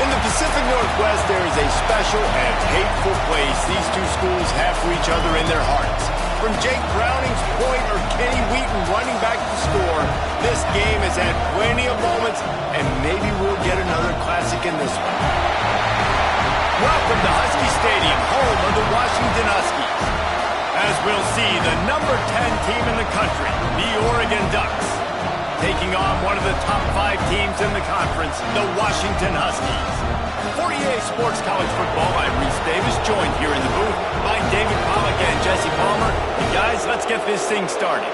In the Pacific Northwest, there is a special and hateful place these two schools have for each other in their hearts. From Jake Browning's point or Kenny Wheaton running back to score, this game has had plenty of moments, and maybe we'll get another classic in this one. Welcome to Husky Stadium, home of the Washington Huskies. As we'll see, the number 10 team in the country, the Oregon Ducks, taking on one of the top 5 teams in the conference, the Washington Huskies. For EA Sports College Football, I'm Reese Davis, joined here in the booth by David Pollack and Jesse Palmer. And guys, let's get this thing started.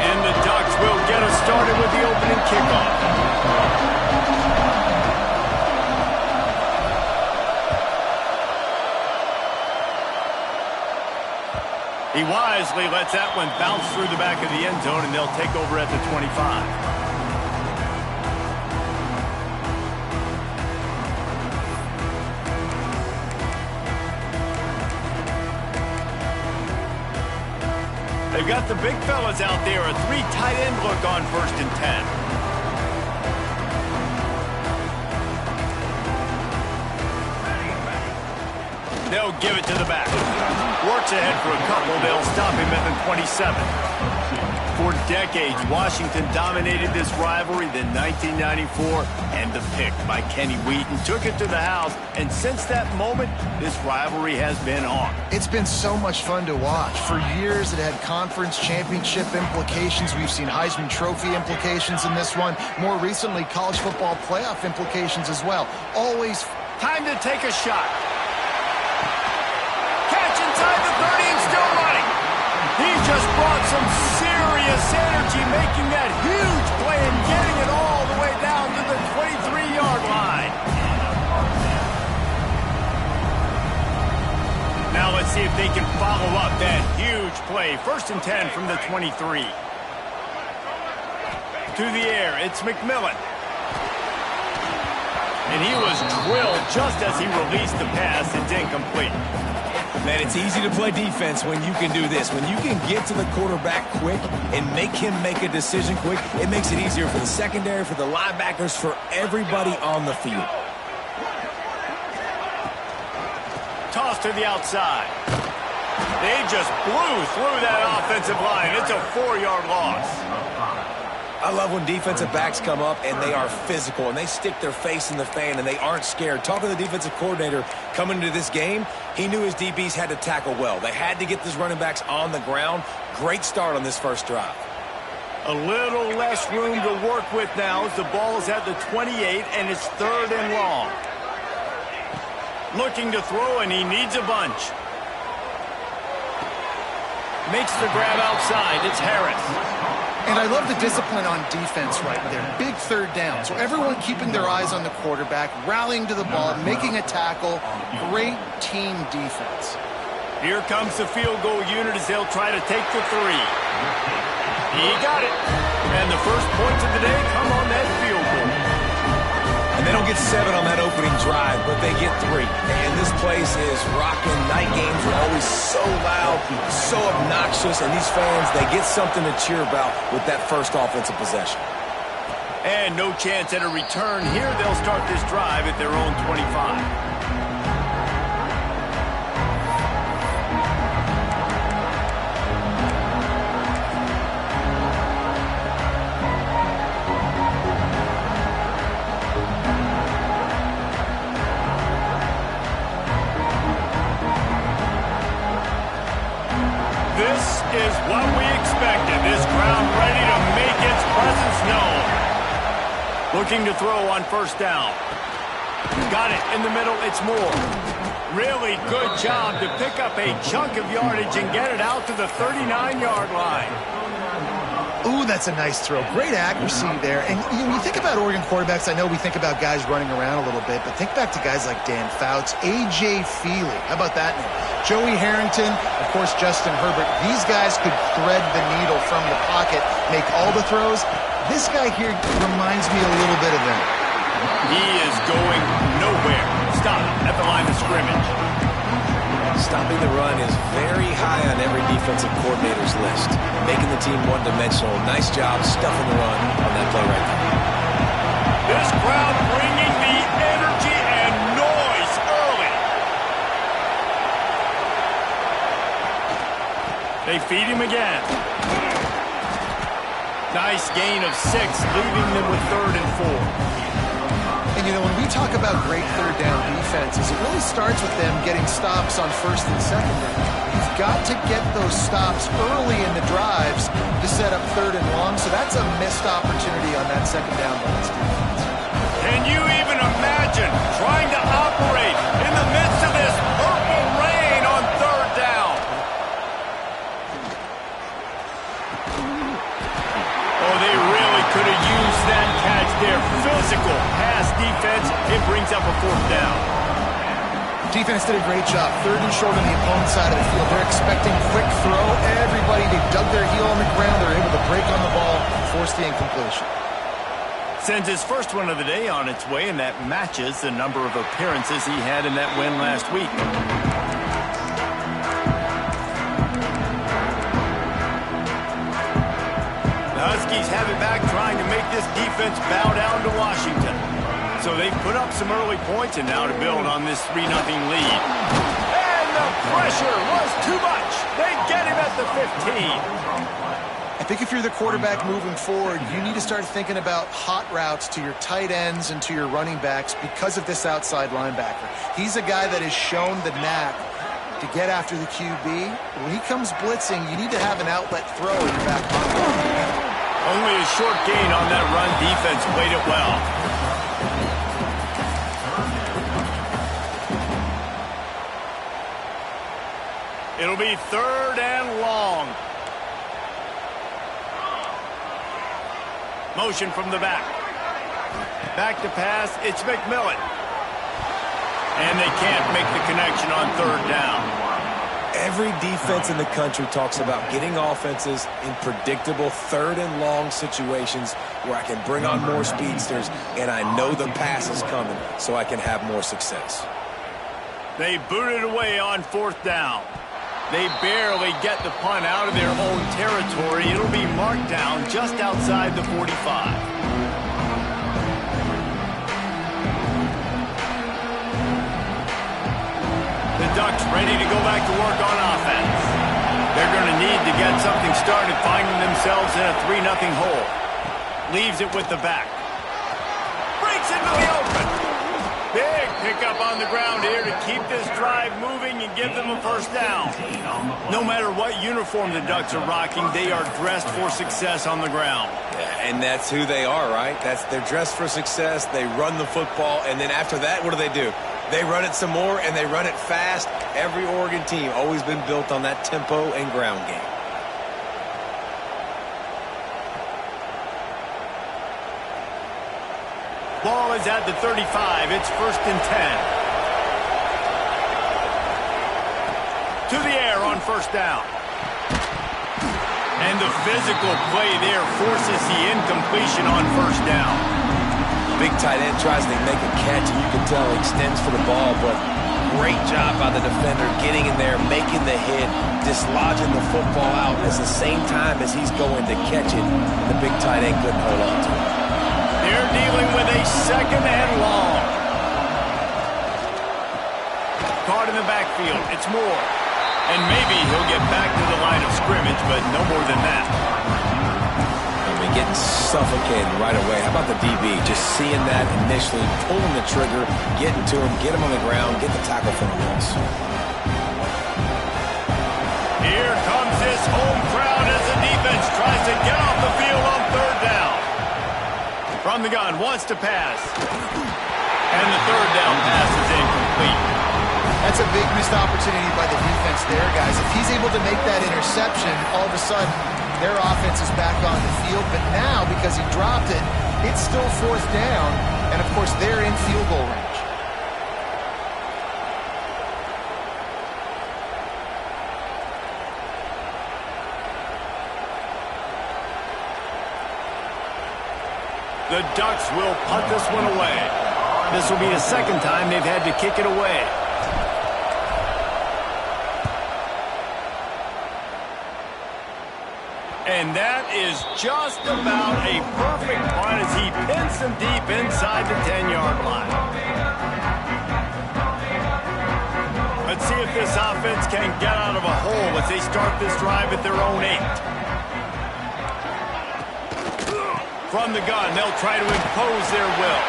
And the Ducks will get us started with the opening kickoff. He wisely lets that one bounce through the back of the end zone, and they'll take over at the 25. They've got the big fellas out there, a 3 tight end look on 1st and 10. They'll give it to the back. Works ahead for a couple. They'll stop him at the 27. For decades, Washington dominated this rivalry. Then 1994, and the pick by Kenny Wheaton took it to the house. And since that moment, this rivalry has been on. It's been so much fun to watch. For years, it had conference championship implications. We've seen Heisman Trophy implications in this one. More recently, college football playoff implications as well. Always time to take a shot. Inside the 30 and still running. He just brought some serious energy, making that huge play and getting it all the way down to the 23-yard line. Now let's see if they can follow up that huge play. 1st and 10 from the 23. To the air, it's McMillan. And he was drilled just as he released the pass. It's incomplete. Man, it's easy to play defense when you can do this. When you can get to the quarterback quick and make him make a decision quick, it makes it easier for the secondary, for the linebackers, for everybody on the field. Toss to the outside. They just blew through that offensive line. It's a 4-yard loss. I love when defensive backs come up and they are physical and they stick their face in the fan and they aren't scared. Talking to the defensive coordinator coming into this game, he knew his DBs had to tackle well. They had to get these running backs on the ground. Great start on this first drive. A little less room to work with now as the ball is at the 28 and it's 3rd and long. Looking to throw, and he needs a bunch. Makes the grab outside. It's Harris. And I love the discipline on defense right there. Big 3rd down. So everyone keeping their eyes on the quarterback, rallying to the ball, making a tackle. Great team defense. Here comes the field goal unit as they'll try to take the 3. He got it. And the first points of the day come on that field goal. And they don't get 7 on that opening drive, but they get 3. And this place is rocking. Night games are always so loud, so obnoxious, and these fans, they get something to cheer about with that first offensive possession. And no chance at a return here. They'll start this drive at their own 25. This is what we expected. This crowd ready to make its presence known. Looking to throw on 1st down. Got it in the middle. It's Moore. Really good job to pick up a chunk of yardage and get it out to the 39-yard line. Ooh, that's a nice throw. Great accuracy there. And when you think about Oregon quarterbacks, I know we think about guys running around a little bit, but think back to guys like Dan Fouts, A.J. Feely. How about that name? Joey Harrington, of course, Justin Herbert. These guys could thread the needle from the pocket, make all the throws. This guy here reminds me a little bit of them. He is going nowhere. Stop at the line of scrimmage. Stopping the run is very high on every defensive coordinator's list. Making the team one-dimensional. Nice job stuffing the run on that play right there. This crowd bringing the energy and noise early. They feed him again. Nice gain of 6, leaving them with 3rd and 4. And, you know, when we talk about great third down defenses, it really starts with them getting stops on 1st and 2nd down. You've got to get those stops early in the drives to set up 3rd and long, so that's a missed opportunity on that 2nd down by this defense. Can you even imagine trying to operate in the midst of this purple rain on 3rd down? Oh, they really could have used that catch there. Physical pass defense. It brings up a 4th down. Defense did a great job. 3rd and short on the opponent's side of the field. They're expecting quick throw. Everybody, they dug their heel on the ground. They're able to break on the ball and force the incompletion. Sends his first one of the day on its way, and that matches the number of appearances he had in that win last week. The Huskies have it back, trying to make this defense bow down to Washington. So they've put up some early points, and now to build on this 3-0 lead. And the pressure was too much. They get him at the 15. I think if you're the quarterback moving forward, you need to start thinking about hot routes to your tight ends and to your running backs because of this outside linebacker. He's a guy that has shown the knack to get after the QB. When he comes blitzing, you need to have an outlet throw in your back pocket. Only a short gain on that run. Defense played it well. It'll be 3rd and long. Motion from the back. Back to pass. It's McMillan. And they can't make the connection on 3rd down. Every defense in the country talks about getting offenses in predictable 3rd and long situations where I can bring on more speedsters and I know the pass is coming so I can have more success. They boot it away on 4th down. They barely get the punt out of their own territory. It'll be marked down just outside the 45. The Ducks ready to go back to work on offense. They're going to need to get something started, finding themselves in a 3-0 hole. Leaves it with the back. Breaks into the open. Big pickup on the ground here to keep this drive moving and give them a 1st down. No matter what uniform the Ducks are rocking, they are dressed for success on the ground. Yeah, and that's who they are, right? They're dressed for success. They run the football, and then after that, what do? They run it some more, and they run it fast. Every Oregon team always been built on that tempo and ground game. Ball is at the 35. It's 1st and 10. To the air on 1st down. And the physical play there forces the incompletion on 1st down. Big tight end tries to make a catch, and you can tell he extends for the ball, but great job by the defender getting in there, making the hit, dislodging the football out at the same time as he's going to catch it. The big tight end couldn't hold on to it. They're dealing with a 2nd and long. Caught in the backfield. It's Moore. And maybe he'll get back to the line of scrimmage, but no more than that. Getting suffocated right away. How about the DB? Just seeing that initially, pulling the trigger, getting to him, get him on the ground, get the tackle from the loss. Here comes this home crowd as the defense tries to get off the field on 3rd down. From the gun, wants to pass. And the 3rd down pass is incomplete. That's a big missed opportunity by the defense there, guys. If he's able to make that interception, all of a sudden, their offense is back on the field. But now, because he dropped it, it's still 4th down. And, of course, they're in field goal range. The Ducks will punt this one away. This will be the 2nd time they've had to kick it away. And that is just about a perfect punt as he pins them deep inside the 10-yard line. Let's see if this offense can get out of a hole as they start this drive at their own 8. From the gun, they'll try to impose their will.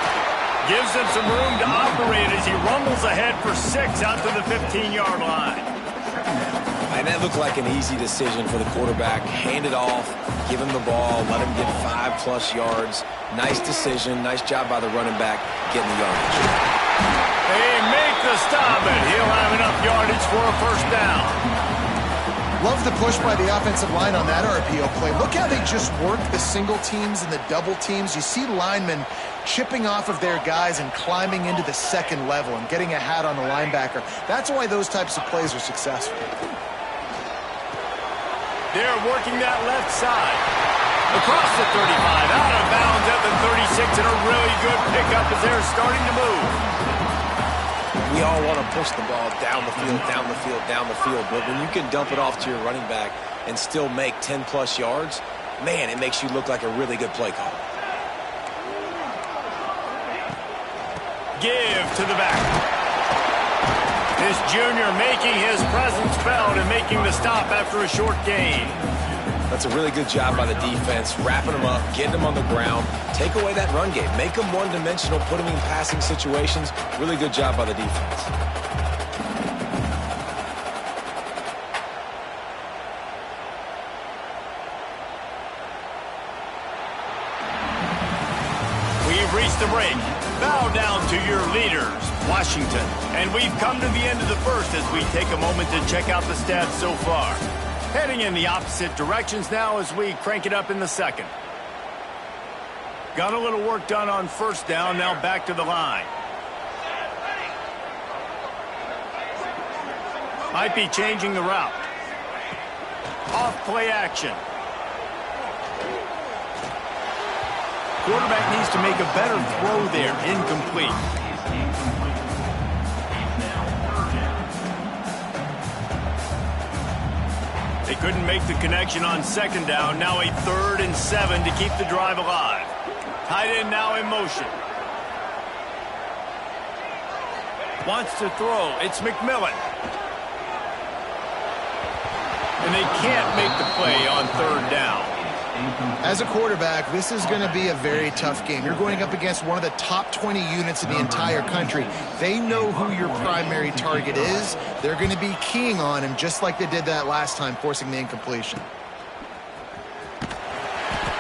Gives them some room to operate as he rumbles ahead for 6 out to the 15-yard line. And that looked like an easy decision for the quarterback. Hand it off, give him the ball, let him get 5+ yards. Nice decision. Nice job by the running back getting the yardage. They make the stop, and he'll have enough yardage for a first down. Love the push by the offensive line on that RPO play. Look how they just work the single teams and the double teams. You see linemen chipping off of their guys and climbing into the second level and getting a hat on the linebacker. That's why those types of plays are successful. They're working that left side. Across the 35, out of bounds at the 36, and a really good pickup as they're starting to move. We all want to push the ball down the field, down the field, down the field. But when you can dump it off to your running back and still make 10+ yards, man, it makes you look like a really good play call. Give to the back. This junior making his presence felt and making the stop after a short gain. That's a really good job by the defense, wrapping them up, getting them on the ground, take away that run game, make them one-dimensional, put them in passing situations. Really good job by the defense. We've reached the break. Bow down to your leaders, Washington. And we've come to the end of the first as we take a moment to check out the stats so far. Heading in the opposite directions now as we crank it up in the second. Got a little work done on first down, now back to the line. Might be changing the route. Off play action. Quarterback needs to make a better throw there, incomplete. They couldn't make the connection on second down. Now a 3rd and 7 to keep the drive alive. Tight end now in motion. Wants to throw. It's McMillan. And they can't make the play on 3rd down. As a quarterback, this is going to be a very tough game. You're going up against one of the top 20 units in the entire country. They know who your primary target is. They're going to be keying on him just like they did that last time, forcing the incompletion.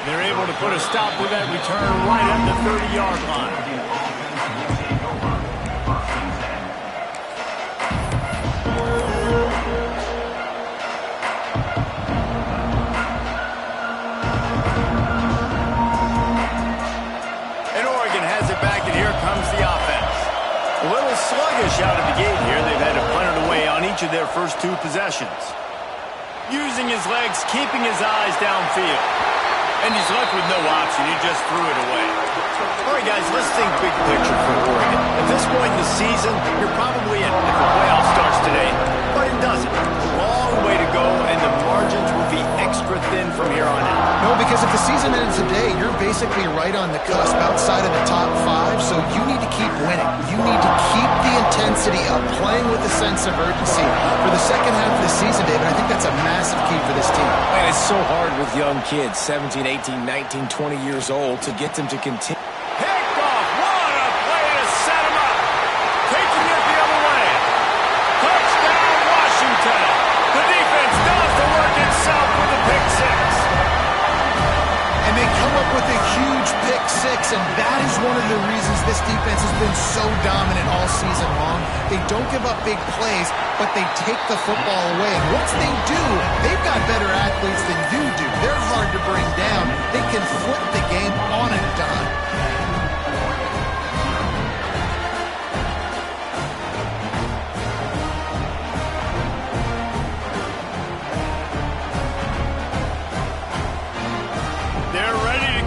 They're able to put a stop with that return right at the 30-yard line. A little sluggish out of the gate here. They've had to punt it away on each of their first 2 possessions. Using his legs, keeping his eyes downfield. And he's left with no option. He just threw it away. All right, guys, let's think big picture for Oregon. At this point in the season, you're probably in if the playoff starts today, but it doesn't. Long way to go, and the margins will be extra thin from here on out. No, because if the season ends today, you're basically right on the cusp outside of the top 5, so you need to keep winning. You need to keep the intensity up, playing with a sense of urgency for the second half of the season, David. I think that's a massive key for this team. And it's so hard with young kids, 17, 18, 19, 20 years old, to get them to continue. Picked off. What a play to set him up. Taking it the other way. Touchdown, Washington. The defense does the work itself with a pick 6. And they come up with a huge pick 6, and that is one of the reasons this defense has been so dominant all season long. They don't give up big plays, but they take the football away. And once they do, they've got better athletes than you do. They're hard to bring down. They can flip the game on a dime.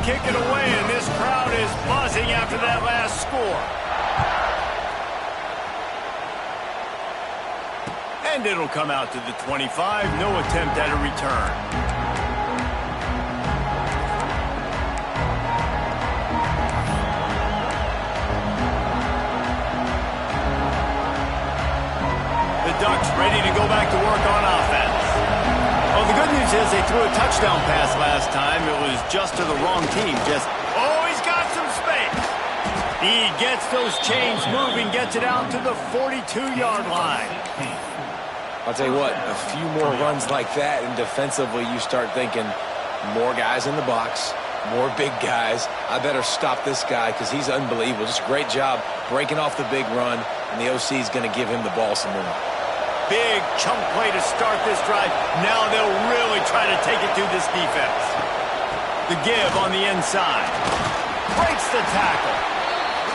Kick it away, and this crowd is buzzing after that last score. And it'll come out to the 25. No attempt at a return. to work on offense. Well, the good news is they threw a touchdown pass last time. It was just to the wrong team. He's got some space. He gets those chains moving, gets it out to the 42-yard line. I'll tell you what, a few more runs like that, and defensively you start thinking more guys in the box, more big guys. I better stop this guy because he's unbelievable. Just a great job breaking off the big run, and the OC is going to give him the ball some more. Big chunk play to start this drive. Now they'll really try to take it through this defense. The give on the inside. Breaks the tackle.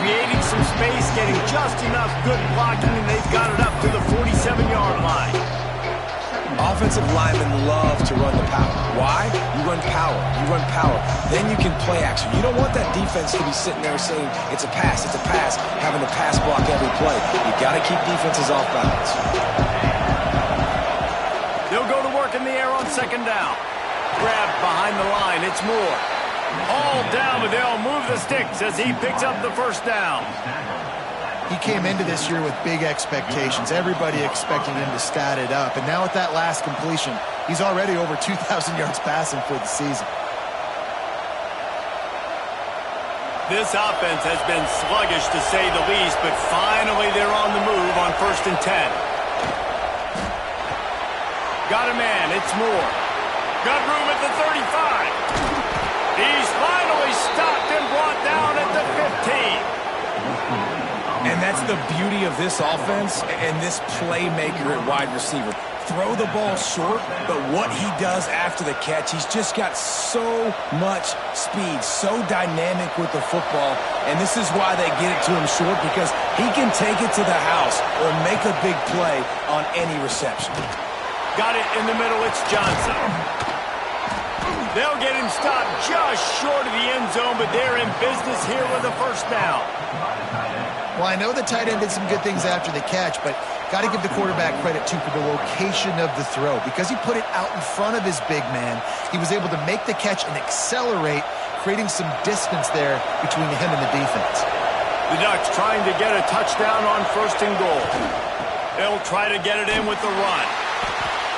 Creating some space, getting just enough good blocking, and they've got it up to the 47-yard line. Offensive linemen love to run the power. Why? You run power. You run power. Then you can play action. You don't want that defense to be sitting there saying, it's a pass, having to pass block every play. You got to keep defenses off balance. They'll go to work in the air on second down. Grabbed behind the line. It's Moore. All down, but they'll move the sticks as he picks up the first down. He came into this year with big expectations. Everybody expecting him to stat it up. And now with that last completion, he's already over 2,000 yards passing for the season. This offense has been sluggish to say the least, but finally they're on the move on 1st and 10. Got a man, it's Moore. Got room at the 35. He's finally stopped and brought down at the 15. And that's the beauty of this offense and this playmaker at wide receiver. Throw the ball short, but what he does after the catch, he's just got so much speed, so dynamic with the football, and this is why they get it to him short, because he can take it to the house or make a big play on any reception. Got it in the middle, it's Johnson. They'll get him stopped just short of the end zone, but they're in business here with a first down. Well, I know the tight end did some good things after the catch, but got to give the quarterback credit, too, for the location of the throw. Because he put it out in front of his big man, he was able to make the catch and accelerate, creating some distance there between him and the defense. The Ducks trying to get a touchdown on 1st and goal. They'll try to get it in with the run.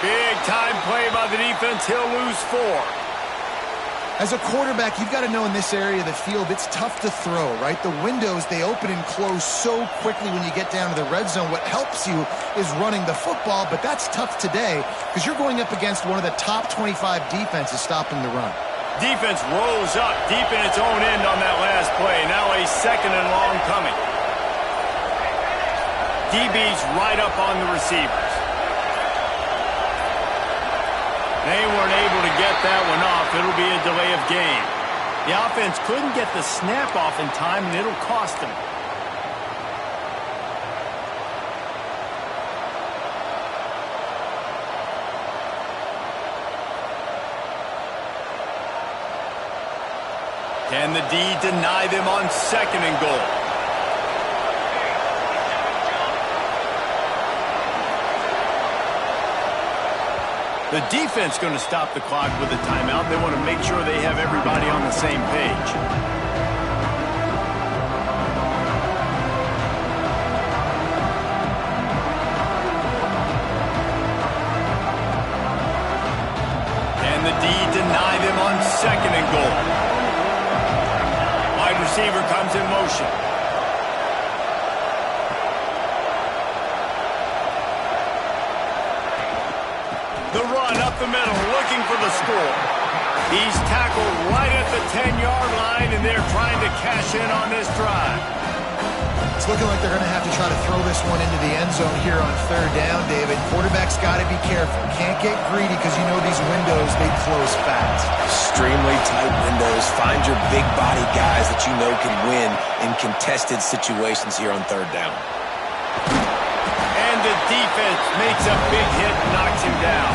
Big time play by the defense. He'll lose 4. As a quarterback, you've got to know in this area of the field, it's tough to throw, right? The windows, they open and close so quickly when you get down to the red zone. What helps you is running the football, but that's tough today because you're going up against one of the top 25 defenses stopping the run. Defense rolls up deep in its own end on that last play. Now a 2nd and long coming. DB's right up on the receivers. They weren't able to get that one off. It'll be a delay of game. The offense couldn't get the snap off in time, and it'll cost them. Can the D deny them on 2nd and goal? The defense going to stop the clock with a timeout. They want to make sure they have everybody on the same page. Can the D deny them on 2nd and goal? Wide receiver comes in motion. The run up the middle, looking for the score. He's tackled right at the 10-yard line, and they're trying to cash in on this drive. It's looking like they're going to have to try to throw this one into the end zone here on 3rd down, David. Quarterback's got to be careful. Can't get greedy because you know these windows, they close fast. Extremely tight windows. Find your big body guys that you know can win in contested situations here on 3rd down. And the defense makes a big hit and knocks him down.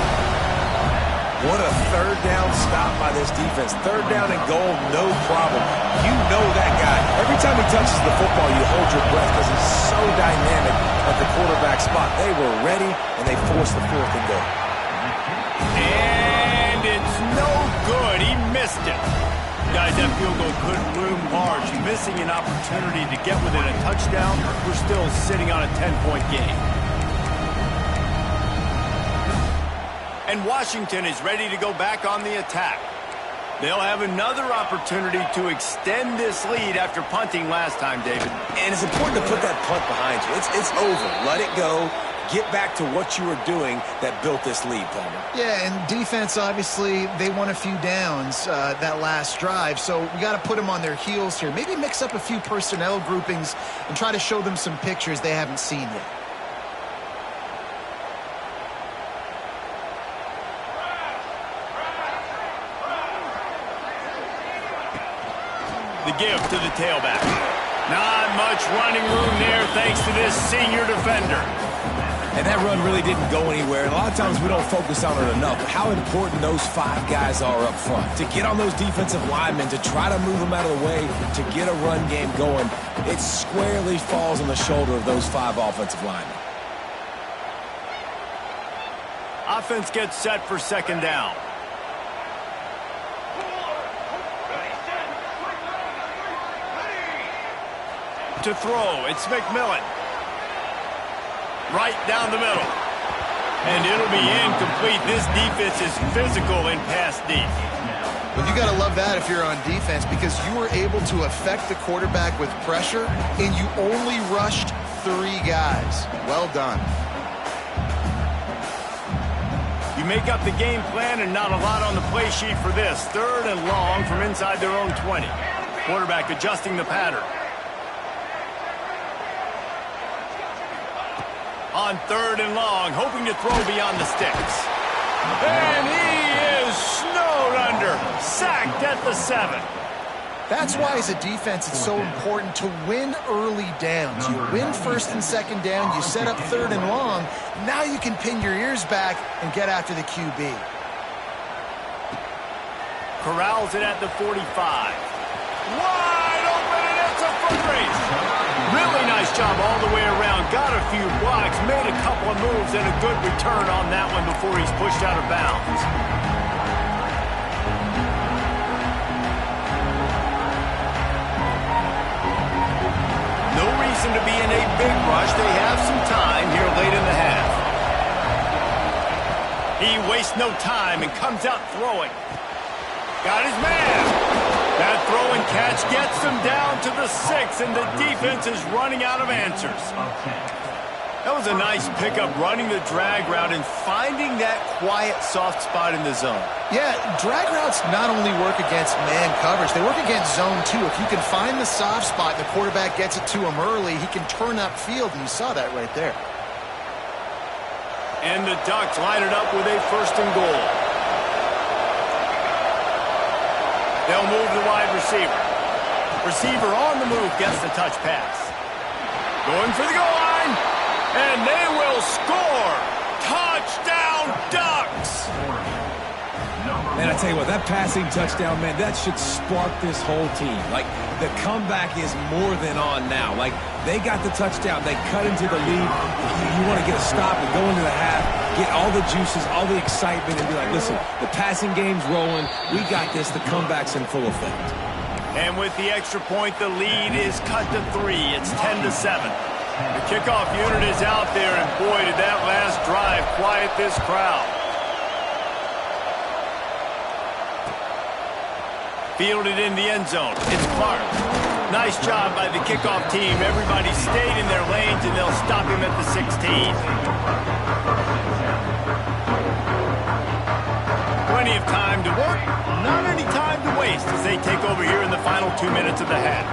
What a 3rd down stop by this defense. 3rd down and goal, no problem. You know that guy. Every time he touches the football, you hold your breath because he's so dynamic at the quarterback spot. They were ready, and they forced the 4th and goal. And it's no good. He missed it. Guys, that field goal could loom large. Missing an opportunity to get within a touchdown. We're still sitting on a 10-point game. And Washington is ready to go back on the attack. They'll have another opportunity to extend this lead after punting last time, David. And it's important to put that punt behind you. It's over. Let it go. Get back to what you were doing that built this lead, Palmer. Yeah, and defense, obviously, they won a few downs that last drive, so we got to put them on their heels here. Maybe mix up a few personnel groupings and try to show them some pictures they haven't seen yet. The give to the tailback. Not much running room there thanks to this senior defender. And that run really didn't go anywhere. And a lot of times we don't focus on it enough, but how important those 5 guys are up front. To get on those defensive linemen, to try to move them out of the way, to get a run game going, it squarely falls on the shoulder of those 5 offensive linemen. Offense gets set for second down. To throw, it's McMillan. Right down the middle. And it'll be incomplete. This defense is physical in pass deep. Well, you got to love that if you're on defense because you were able to affect the quarterback with pressure, and you only rushed 3 guys. Well done. You make up the game plan and not a lot on the play sheet for this. 3rd and long from inside their own 20. Quarterback adjusting the pattern. On 3rd and long, hoping to throw beyond the sticks. And he is snowed under. Sacked at the 7. That's why, as a defense, it's so important to win early downs. You win 1st and 2nd down, you set up 3rd and long. Now you can pin your ears back and get after the QB. Corrals it at the 45. Wide open, and it's a foot race. Really nice job all the way around. Got a few blocks, made a couple of moves, and a good return on that one before he's pushed out of bounds. No reason to be in a big rush. They have some time here late in the half. He wastes no time and comes out throwing. Got his man. That throw and catch gets them down to the 6, and the defense is running out of answers. That was a nice pickup, running the drag route and finding that quiet, soft spot in the zone. Yeah, drag routes not only work against man coverage, they work against zone too. If you can find the soft spot and the quarterback gets it to him early, he can turn upfield, and you saw that right there. And the Ducks line it up with a 1st and goal. They'll move the wide receiver. Receiver on the move gets the touch pass. Going for the goal line. And they will score. Touchdown, Ducks. Man, I tell you what, that passing touchdown, man, that should spark this whole team. Like, the comeback is more than on now. Like, they got the touchdown. They cut into the lead. You want to get a stop and go into the half, get all the juices, all the excitement, and be like, listen, the passing game's rolling. We got this. The comeback's in full effect. And with the extra point, the lead is cut to 3. It's 10-7. The kickoff unit is out there, and boy, did that last drive quiet this crowd. Fielded in the end zone. It's Clark. Nice job by the kickoff team. Everybody stayed in their lanes, and they'll stop him at the 16. Plenty of time to work, not any time to waste as they take over here in the final 2 minutes of the half.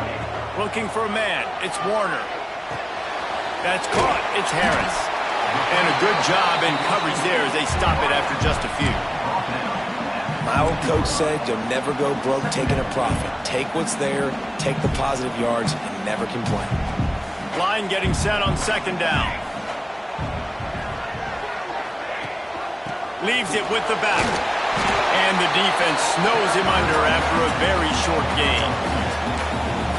Looking for a man. It's Warner. That's caught. It's Harris. And a good job in coverage there as they stop it after just a few. My old coach said you'll never go broke taking a profit. Take what's there, take the positive yards, and never complain. Line getting set on 2nd down. Leaves it with the back. And the defense snows him under after a very short gain.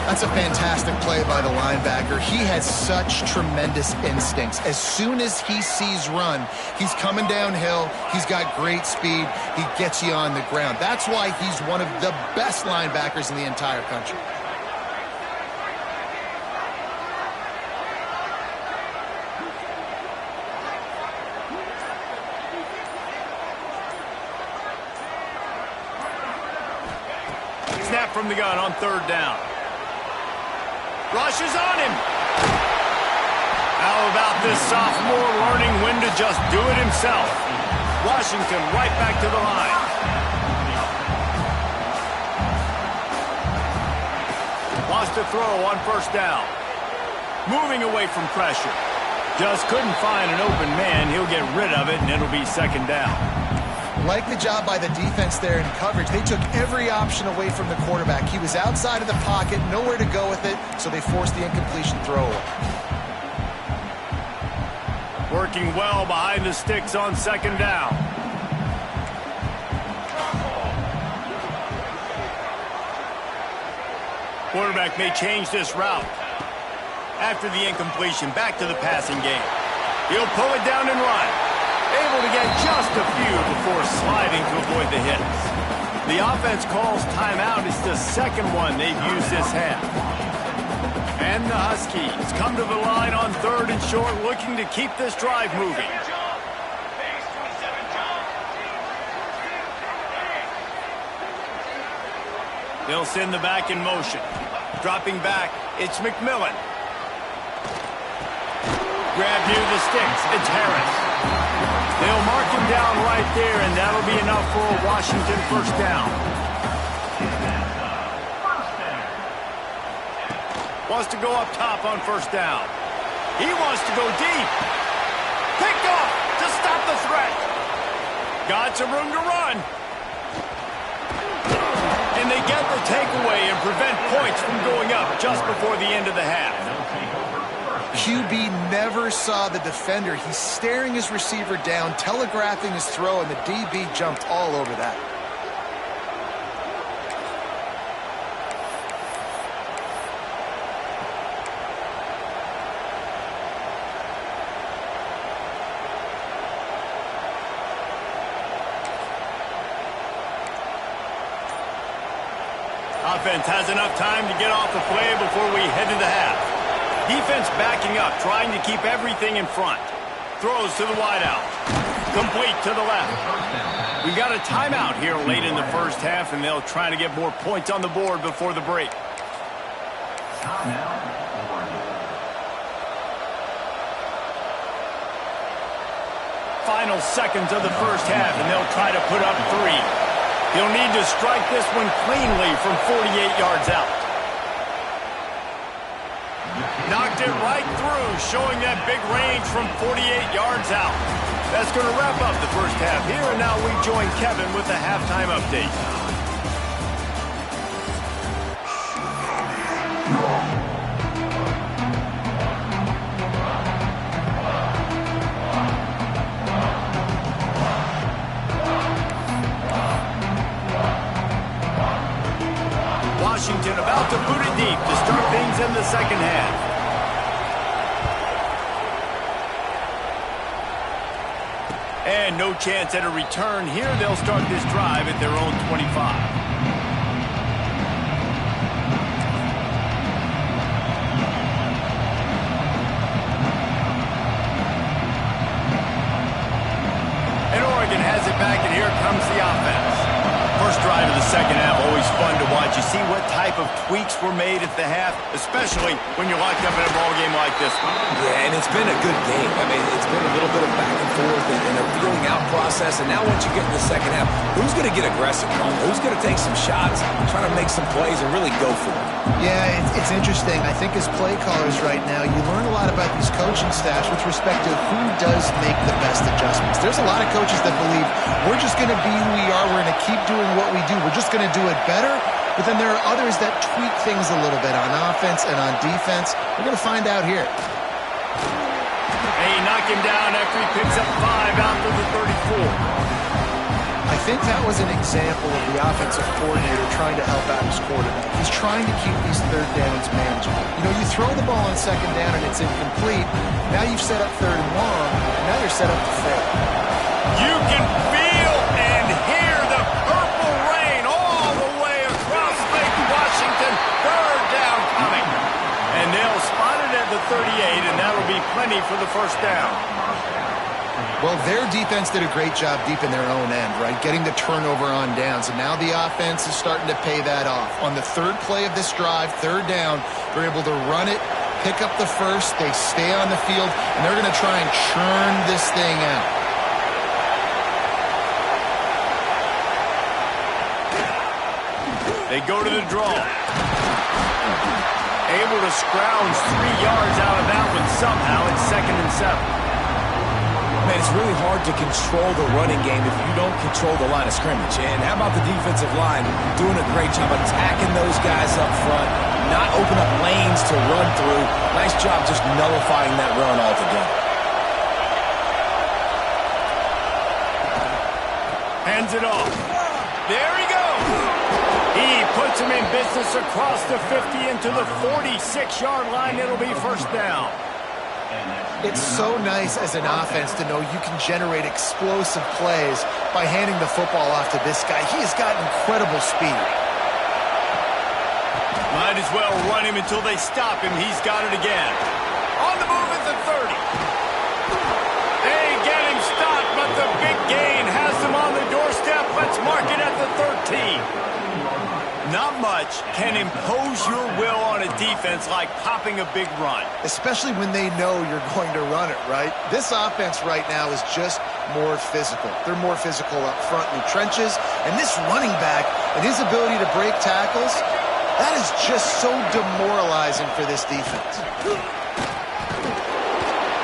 That's a fantastic play by the linebacker. He has such tremendous instincts. As soon as he sees run, he's coming downhill. He's got great speed. He gets you on the ground. That's why he's one of the best linebackers in the entire country. Snap from the gun on third down. Rushes on him. How about this sophomore learning when to just do it himself? Washington right back to the line. Lost to throw on first down. Moving away from pressure. Just couldn't find an open man. He'll get rid of it, and it'll be second down. Like the job by the defense there in coverage. They took every option away from the quarterback. He was outside of the pocket, nowhere to go with it, so they forced the incompletion throw away. Working well behind the sticks on second down. Quarterback may change this route. After the incompletion, back to the passing game. He'll pull it down and run. Able to get just a few before sliding to avoid the hits. The offense calls timeout. It's the second one they've used this half. And the Huskies come to the line on third and short, looking to keep this drive moving. They'll send the back in motion. Dropping back, it's McMillan. Grab near the sticks, it's Harris. They'll mark him down right there, and that'll be enough for a Washington first down. Wants to go up top on first down. He wants to go deep. Picked off to stop the threat. Got some room to run. And they get the takeaway and prevent points from going up just before the end of the half. QB never saw the defender. He's staring his receiver down, telegraphing his throw, and the DB jumped all over that. Offense has enough time to get off the play before we head to the half. Defense backing up, trying to keep everything in front. Throws to the wideout. Complete to the left. We've got a timeout here late in the first half, and they'll try to get more points on the board before the break. Final seconds of the first half, and they'll try to put up 3. He'll need to strike this one cleanly from 48 yards out. Knocked it right through, showing that big range from 48 yards out. That's going to wrap up the first half here, and now we join Kevin with the halftime update. Washington about to boot it deep to start things in the second half. And no chance at a return here. They'll start this drive at their own 25. And Oregon has it back, and here comes the offense. First drive of the second half, always fun to watch. You see what type of tweaks were made at the half, especially when you're locked up in a ball game like this one. Yeah, and it's been a good game. I mean, it's been a little bit of back and forth and a feeling out process. And now once you get in the second half, who's going to get aggressive? Who's going to take some shots, try to make some plays, and really go for it? Yeah, it's interesting. I think as play callers right now, you learn a lot about these coaching staffs with respect to who does make the best adjustments. There's a lot of coaches that believe we're just going to be who we are. We're going to keep doing what we do. We're just going to do it better. But then there are others that tweak things a little bit on offense and on defense. We're going to find out here. They knock him down after he picks up 5 out to the 34. I think that was an example of the offensive coordinator trying to help out his quarterback. He's trying to keep these third downs manageable. You know, you throw the ball on second down and it's incomplete. Now you've set up third and long, and now you're set up to fail. You can feel and hear the purple rain all the way across Lake Washington. Third down coming. And they'll spot it at the 38, and that'll be plenty for the first down. Well, their defense did a great job deep in their own end, right? Getting the turnover on downs. And now the offense is starting to pay that off. On the third play of this drive, third down, they're able to run it, pick up the first, they stay on the field, and they're going to try and churn this thing out. They go to the draw. Able to scrounge 3 yards out of that one somehow. It's 2nd and 7. Man, it's really hard to control the running game if you don't control the line of scrimmage. And how about the defensive line doing a great job attacking those guys up front, not open up lanes to run through. Nice job just nullifying that run altogether. Hands it off. There he goes. He puts him in business across the 50 into the 46-yard line. It'll be first down. It's so nice as an offense to know you can generate explosive plays by handing the football off to this guy. He has got incredible speed. Might as well run him until they stop him. He's got it again. On the move at the 30. They get him stopped, but the big gain has him on the doorstep. Let's mark it at the 13. Not much can impose your will on a defense like popping a big run. Especially when they know you're going to run it, right? This offense right now is just more physical. They're more physical up front in the trenches. And this running back and his ability to break tackles, that is just so demoralizing for this defense.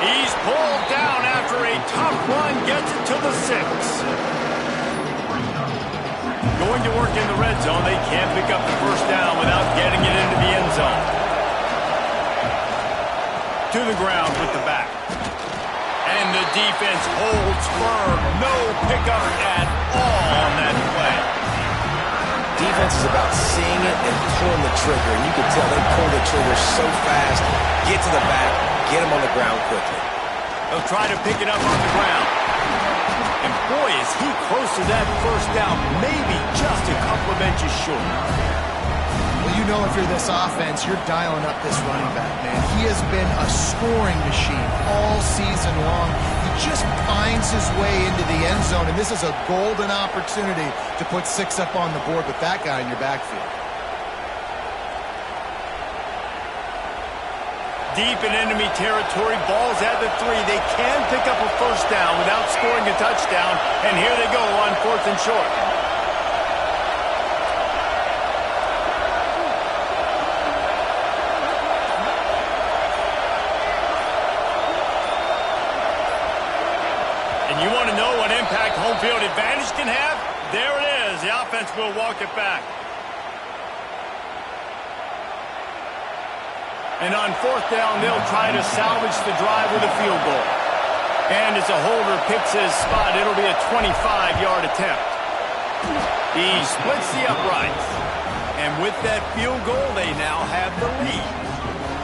He's pulled down after a tough run, gets it to the 6. Going to work in the red zone. They can't pick up the first down without getting it into the end zone. To the ground with the back. And the defense holds firm. No pickup at all on that play. Defense is about seeing it and pulling the trigger. And you can tell they pull the trigger so fast. Get to the back. Get him on the ground quickly. They'll try to pick it up on the ground. And boy, is he close to that first down, maybe just a couple of inches short. Well, you know if you're this offense, you're dialing up this running back, man. He has been a scoring machine all season long. He just finds his way into the end zone, and this is a golden opportunity to put 6 up on the board with that guy in your backfield. Deep in enemy territory, ball's at the 3. They can pick up a first down without scoring a touchdown, and here they go on 4th and short. And you want to know what impact home field advantage can have? There it is. The offense will walk it back. And on 4th down, they'll try to salvage the drive with a field goal. And as a holder picks his spot, it'll be a 25-yard attempt. He splits the uprights. And with that field goal, they now have the lead.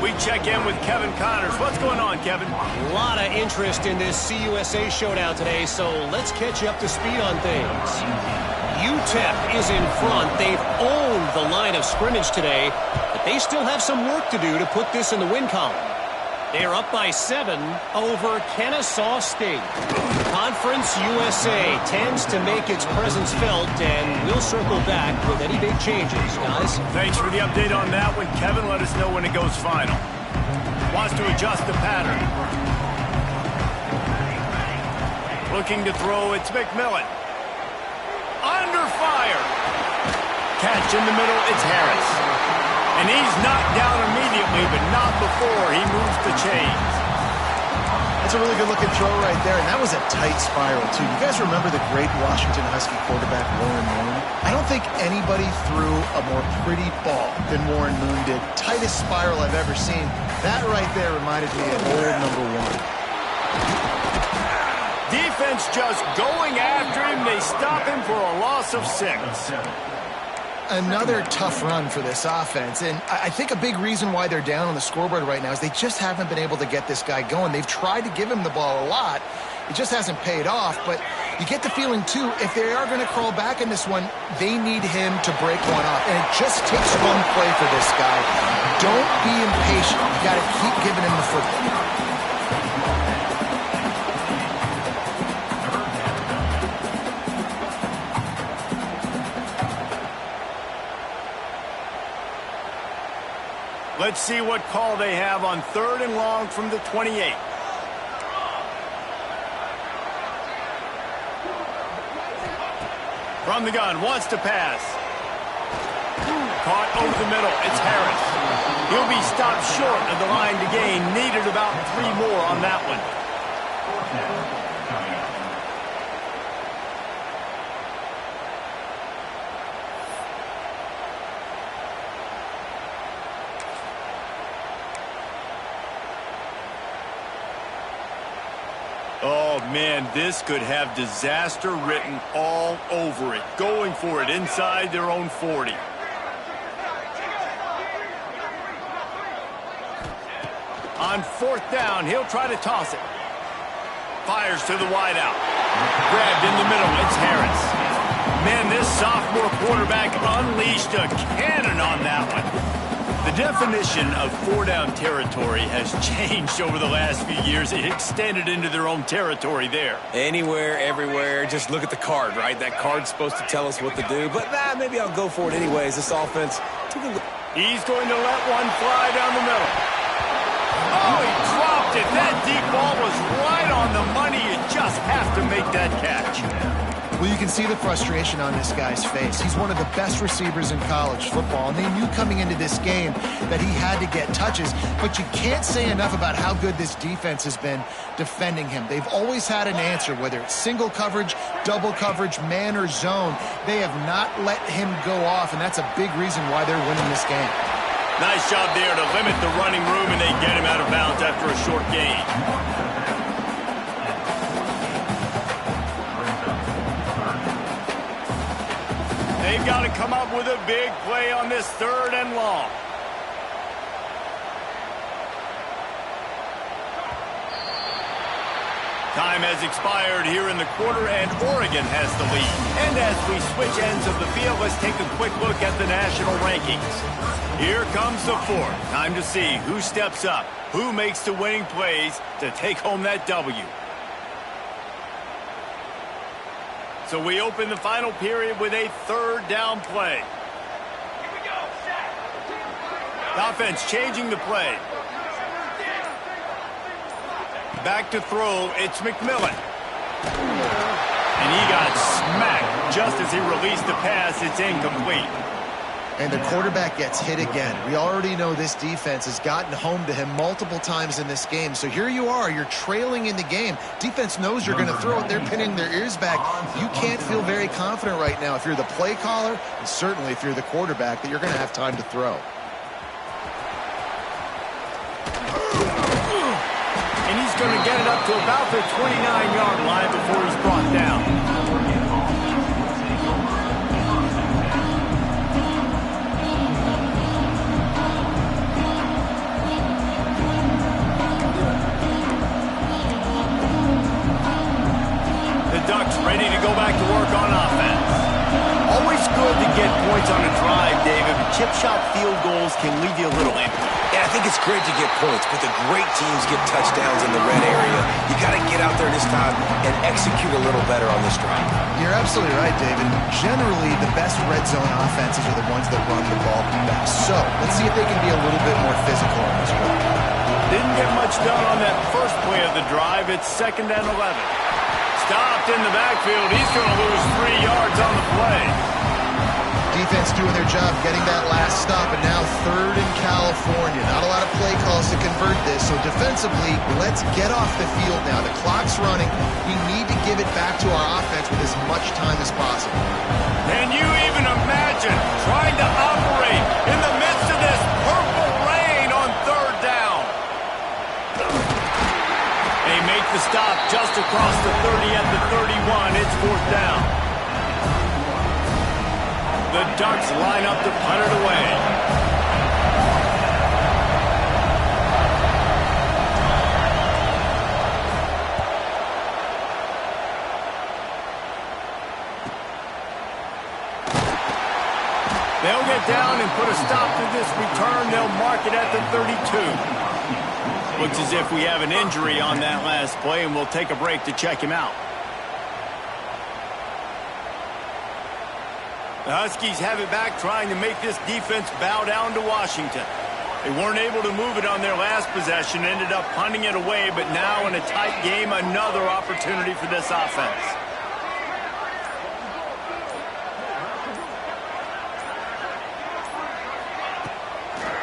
We check in with Kevin Connors. What's going on, Kevin? A lot of interest in this CUSA showdown today, so let's catch you up to speed on things. UTEP is in front. They've owned the line of scrimmage today, but they still have some work to do to put this in the win column. They're up by 7 over Kennesaw State. Conference USA tends to make its presence felt, and we'll circle back with any big changes, guys. Thanks for the update on that one, Kevin. Let us know when it goes final. Wants to adjust the pattern. Looking to throw, it's McMillan. Under fire. Catch in the middle, it's Harris. And he's knocked down immediately, but not before he moves the chains. That's a really good-looking throw right there, and that was a tight spiral, too. You guys remember the great Washington Husky quarterback, Warren Moon? I don't think anybody threw a more pretty ball than Warren Moon did. Tightest spiral I've ever seen. That right there reminded me of old number 1. Defense just going after him. They stop him for a loss of 6. Another tough run for this offense, and I think a big reason why they're down on the scoreboard right now is they just haven't been able to get this guy going. They've tried to give him the ball a lot. It just hasn't paid off, but you get the feeling, too, if they are going to crawl back in this one, they need him to break one off, and it just takes one play for this guy. Don't be impatient. You got to keep giving him the football. Let's see what call they have on 3rd and long from the 28. From the gun, wants to pass. Caught over the middle. It's Harris. He'll be stopped short of the line to gain. Needed about 3 more on that one. Oh, man, this could have disaster written all over it. Going for it inside their own 40. On 4th down, he'll try to toss it. Fires to the wideout. Grabbed in the middle, it's Harris. Man, this sophomore quarterback unleashed a cannon on that one. The definition of 4-down territory has changed over the last few years. It extended into their own territory there. Anywhere, everywhere. Just look at the card, right? That card's supposed to tell us what to do. But maybe I'll go for it anyways. This offense took a look. He's going to let one fly down the middle. Oh, he dropped it. That deep ball was right on the money. You just have to make that catch. Well, you can see the frustration on this guy's face. He's one of the best receivers in college football, and they knew coming into this game that he had to get touches, but you can't say enough about how good this defense has been defending him. They've always had an answer, whether it's single coverage, double coverage, man or zone. They have not let him go off, and that's a big reason why they're winning this game. Nice job there to limit the running room, and they get him out of bounds after a short gain. They've got to come up with a big play on this 3rd and long. Time has expired here in the quarter, and Oregon has the lead. And as we switch ends of the field, let's take a quick look at the national rankings. Here comes the 4th. Time to see who steps up, who makes the winning plays to take home that W. So we open the final period with a 3rd down play. Here we go, set. Offense changing the play. Back to throw, it's McMillan. And he got smacked just as he released the pass. It's incomplete. And the quarterback gets hit again. We already know this defense has gotten home to him multiple times in this game. So here you are, you're trailing in the game. Defense knows you're going to throw it. They're pinning their ears back. You can't feel very confident right now if you're the play caller, and certainly if you're the quarterback, that you're going to have time to throw. And he's going to get it up to about the 29-yard line before he's brought down. Ducks ready to go back to work on offense. Always good to get points on a drive, David, but chip shot field goals can leave you a little empty. Yeah, I think it's great to get points, but the great teams get touchdowns in the red area. You got to get out there this time and execute a little better on this drive. You're absolutely right, David. Generally, the best red zone offenses are the ones that run the ball best. So let's see if they can be a little bit more physical on this one. Didn't get much done on that first play of the drive. It's 2nd and 11. Stopped in the backfield. He's going to lose 3 yards on the play. Defense doing their job, getting that last stop, and now 3rd in California. Not a lot of play calls to convert this, so defensively, let's get off the field now. The clock's running. We need to give it back to our offense with as much time as possible. Can you even imagine trying to operate in the midst of this purple rain on 3rd down? They make the stop just across the 30 at the 31. It's 4th down. The Ducks line up to punt it away. They'll get down and put a stop to this return. They'll mark it at the 32. Looks as if we have an injury on that last play, and we'll take a break to check him out. The Huskies have it back, trying to make this defense bow down to Washington. They weren't able to move it on their last possession, ended up punting it away, but now in a tight game, another opportunity for this offense.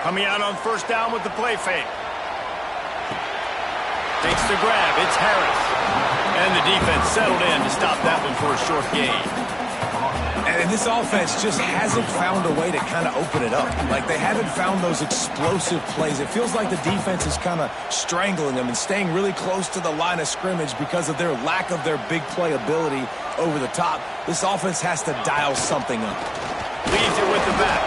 Coming out on first down with the play fake. Takes the grab. It's Harris. And the defense settled in to stop that one for a short gain. And this offense just hasn't found a way to kind of open it up. Like, they haven't found those explosive plays. It feels like the defense is kind of strangling them and staying really close to the line of scrimmage because of their lack of their big play ability over the top. This offense has to dial something up. Leads it with the back.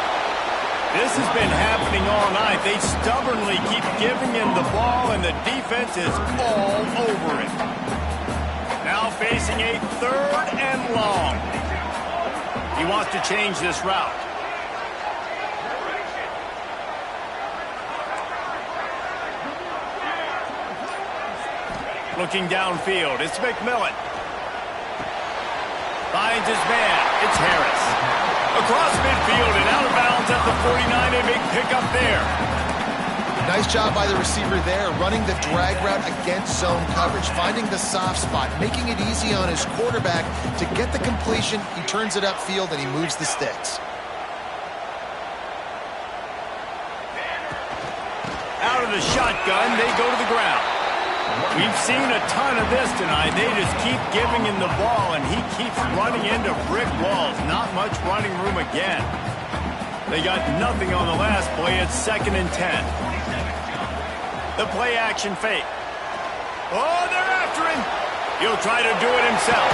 This has been happening all night. They stubbornly keep giving him the ball, and the defense is all over it. Now facing a 3rd and long. He wants to change this route. Looking downfield, it's McMillan. Finds his man. It's Harris. Across midfield and out of bounds at the 49. A big pickup there. Nice job by the receiver there, running the drag route against zone coverage, finding the soft spot, making it easy on his quarterback to get the completion. He turns it upfield and he moves the sticks. Out of the shotgun, they go to the ground. We've seen a ton of this tonight. They just keep giving him the ball, and he keeps running into brick walls. Not much running room again. They got nothing on the last play. It's 2nd and 10. The play action fake. Oh, they're after him. He'll try to do it himself.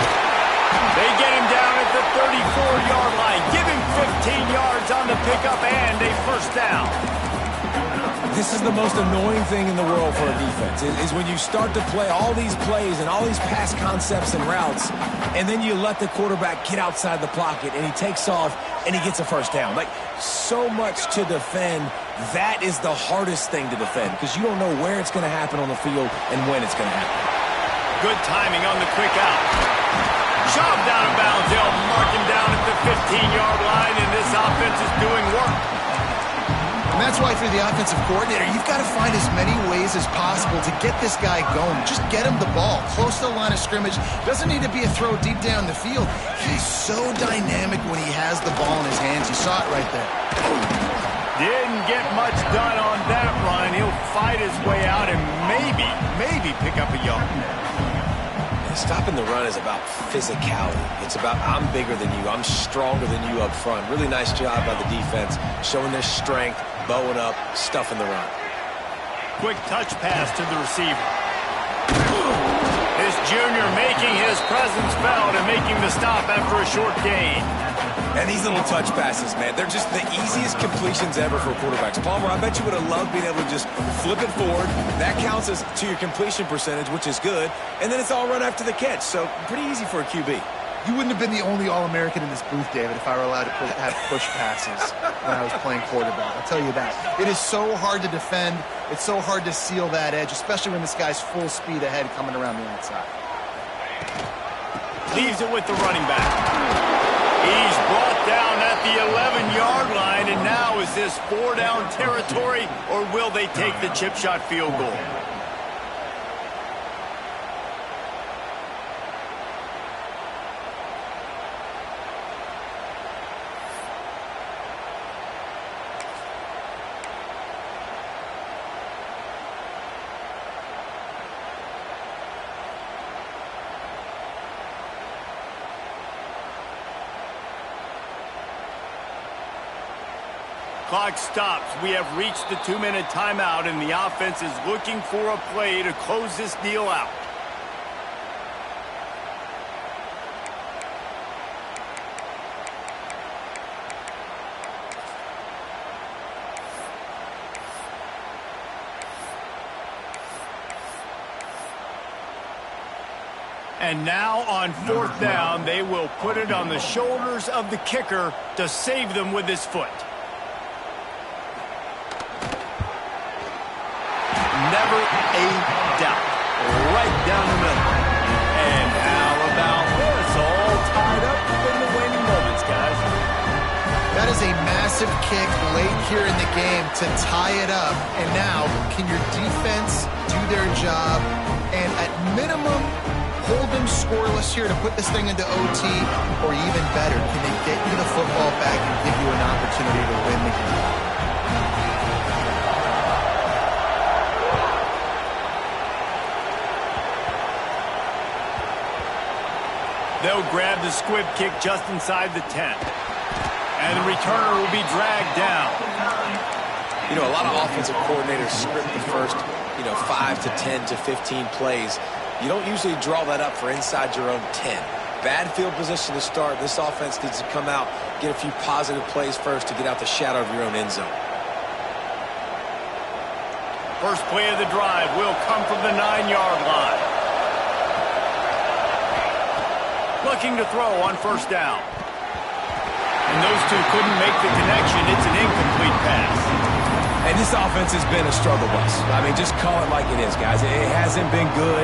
They get him down at the 34-yard line. Give him 15 yards on the pickup and a first down. This is the most annoying thing in the world for a defense, is when you start to play all these plays and all these pass concepts and routes, and then you let the quarterback get outside the pocket, and he takes off, and he gets a first down. Like, so much to defend. That is the hardest thing to defend, because you don't know where it's going to happen on the field and when it's going to happen. Good timing on the quick out. Shoved out of bounds. They'll mark him down at the 15-yard line, and this offense is doing work. And that's why for the offensive coordinator, you've got to find as many ways as possible to get this guy going. Just get him the ball close to the line of scrimmage. Doesn't need to be a throw deep down the field. He's so dynamic when he has the ball in his hands. You saw it right there. Didn't get much done on that run. He'll fight his way out and maybe pick up a yard. Stopping the run is about physicality. It's about, I'm bigger than you. I'm stronger than you up front. Really nice job by the defense, showing their strength, bowing up, stuffing the run. Quick touch pass to the receiver. This junior making his presence felt and making the stop after a short gain. And these little touch passes, man, they're just the easiest completions ever for quarterbacks. Palmer, I bet you would have loved being able to just flip it forward. That counts as to your completion percentage, which is good. And then it's all run after the catch, so pretty easy for a QB. You wouldn't have been the only All-American in this booth, David, if I were allowed to have push passes when I was playing quarterback. I'll tell you that. It is so hard to defend. It's so hard to seal that edge, especially when this guy's full speed ahead coming around the outside. Leaves it with the running back. He's brought down at the 11-yard line, and now is this 4-down territory, or will they take the chip shot field goal? Clock stops. We have reached the 2-minute timeout, and the offense is looking for a play to close this deal out. And now on 4th down, they will put it on the shoulders of the kicker to save them with his foot. Never a doubt. Right down the middle. And how about this? All tied up in the waning moments, guys. That is a massive kick late here in the game to tie it up. And now, can your defense do their job and at minimum hold them scoreless here to put this thing into OT? Or even better, can they get you the football back and give you an opportunity to win the game? They'll grab the squib kick just inside the 10. And the returner will be dragged down. You know, a lot of offensive coordinators script the first, 5 to 10 to 15 plays. You don't usually draw that up for inside your own 10. Bad field position to start. This offense needs to come out, get a few positive plays first to get out the shadow of your own end zone. First play of the drive will come from the 9-yard line. Looking to throw on first down. And those two couldn't make the connection. It's an incomplete pass. And this offense has been a struggle bus. I mean, just call it like it is, guys. It hasn't been good,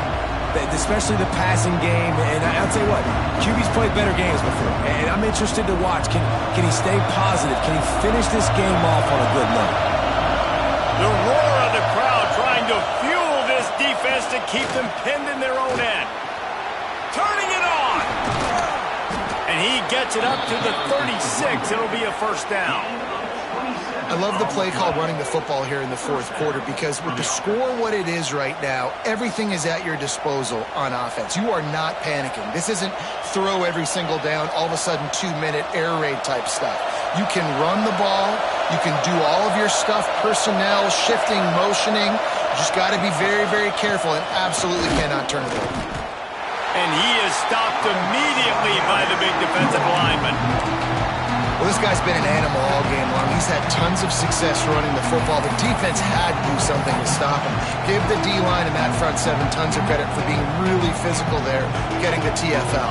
especially the passing game. And I'll tell you what, QB's played better games before. And I'm interested to watch. Can he stay positive? Can he finish this game off on a good note? The roar of the crowd trying to fuel this defense to keep them pinned in their own end. Turning it on. And he gets it up to the 36. It'll be a first down. I love the play call running the football here in the fourth quarter because with the score what it is right now, everything is at your disposal on offense. You are not panicking. This isn't throw every single down, all of a sudden 2-minute air raid type stuff. You can run the ball. You can do all of your stuff, personnel, shifting, motioning. You just got to be very, very careful and absolutely cannot turn it over. And he is stopped immediately by the big defensive lineman. Well, this guy's been an animal all game long. He's had tons of success running the football. The defense had to do something to stop him. Give the D-line and that front seven tons of credit for being really physical there, getting the TFL.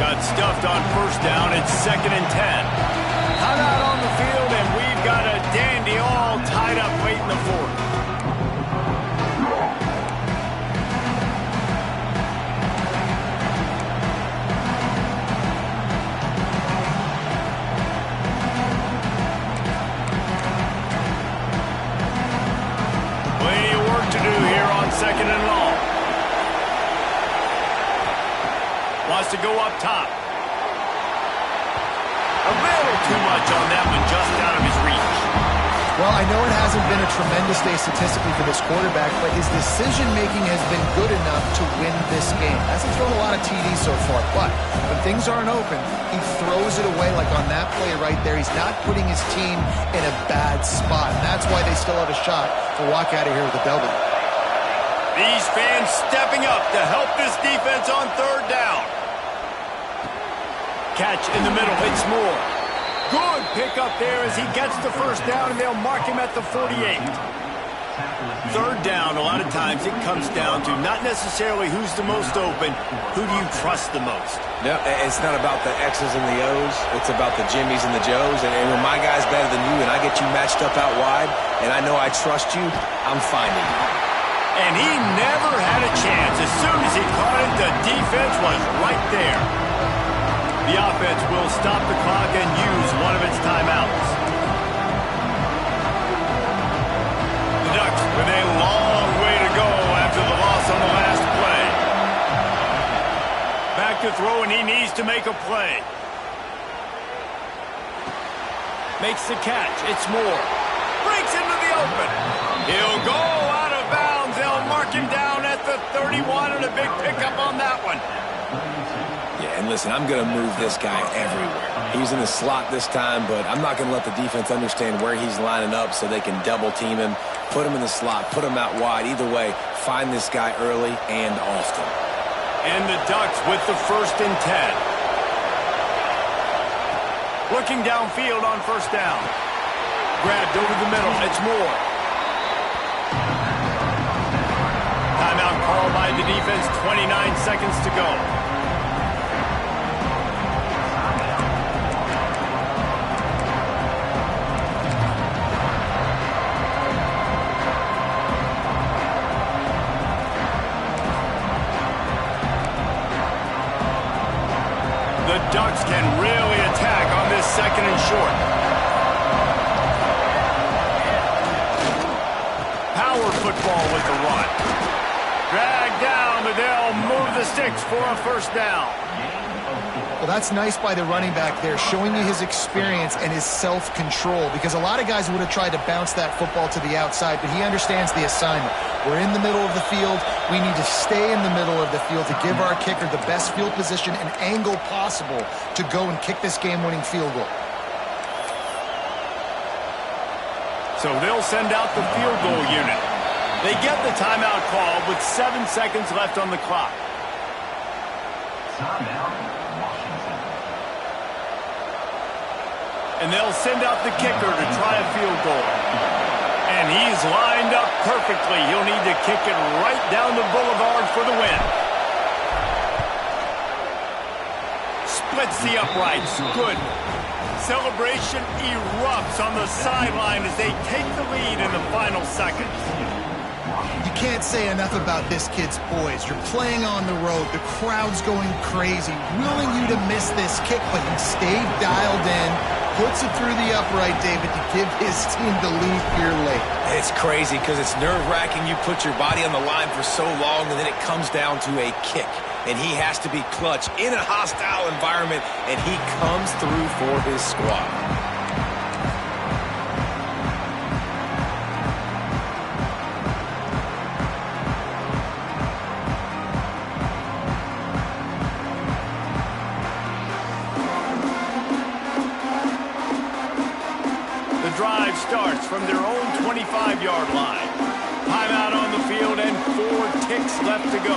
Got stuffed on first down. It's 2nd and 10. Timeout on the field, and we've got a dandy all tied up late in the fourth. Plenty of work to do here on 2nd and long. Wants to go up top. A little too much on that one, just out of his reach. Well, I know it hasn't been a tremendous day statistically for this quarterback, but his decision-making has been good enough to win this game. Hasn't thrown a lot of TDs so far, but when things aren't open, he throws it away like on that play right there. He's not putting his team in a bad spot, and that's why they still have a shot to walk out of here with a W. These fans stepping up to help this defense on third down. Catch in the middle, it's Moore. Good pickup there as he gets the first down, and they'll mark him at the 48. Third down, a lot of times it comes down to not necessarily who's the most open, who do you trust the most? No, it's not about the X's and the O's. It's about the Jimmies and the Joes. And when my guy's better than you and I get you matched up out wide, and I know I trust you, I'm finding you. And he never had a chance. As soon as he caught it, the defense was right there. The offense will stop the clock and use one of its timeouts. The Ducks with a long way to go after the loss on the last play. Back to throw, and he needs to make a play. Makes the catch. It's Moore. Breaks into the open. He'll go out of bounds. They'll mark him down at the 31, and a big pickup on that one. Yeah, and listen, I'm going to move this guy everywhere. He's in the slot this time, but I'm not going to let the defense understand where he's lining up so they can double team him, put him in the slot, put him out wide. Either way, find this guy early and often. And the Ducks with the 1st and 10. Looking downfield on first down. Grabbed over the middle. It's Moore. Timeout called by the defense. 29 seconds to go. Ducks can really attack on this 2nd and short. Power football with the run. Drag down, but they'll move the sticks for a 1st down. Well, that's nice by the running back there, showing you his experience and his self-control, because a lot of guys would have tried to bounce that football to the outside, but he understands the assignment. We're in the middle of the field. We need to stay in the middle of the field to give our kicker the best field position and angle possible to go and kick this game-winning field goal. So they'll send out the field goal unit. They get the timeout called with 7 seconds left on the clock. And they'll send out the kicker to try a field goal. And he's lined up perfectly. He'll need to kick it right down the boulevard for the win. Splits the uprights. Good. Celebration erupts on the sideline as they take the lead in the final seconds. You can't say enough about this kid's poise. You're playing on the road. The crowd's going crazy, willing you to miss this kick, but he stayed dialed in, puts it through the upright, David, to give his team the lead here late. It's crazy because it's nerve-wracking. You put your body on the line for so long, and then it comes down to a kick. And he has to be clutch in a hostile environment, and he comes through for his squad. The drive starts from their own 25-yard line. Timeout on the field and 4 ticks left to go.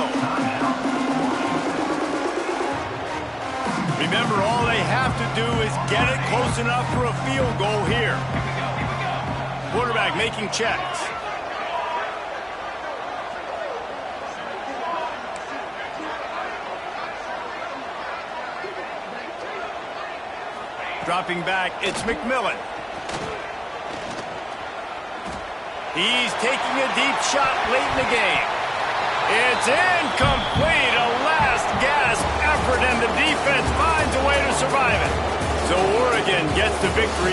Remember, all they have to do is get it close enough for a field goal here. Quarterback making checks. Dropping back, it's McMillan. He's taking a deep shot late in the game. It's incomplete, a last-gasp effort, and the defense finds a way to survive it. So Oregon gets the victory.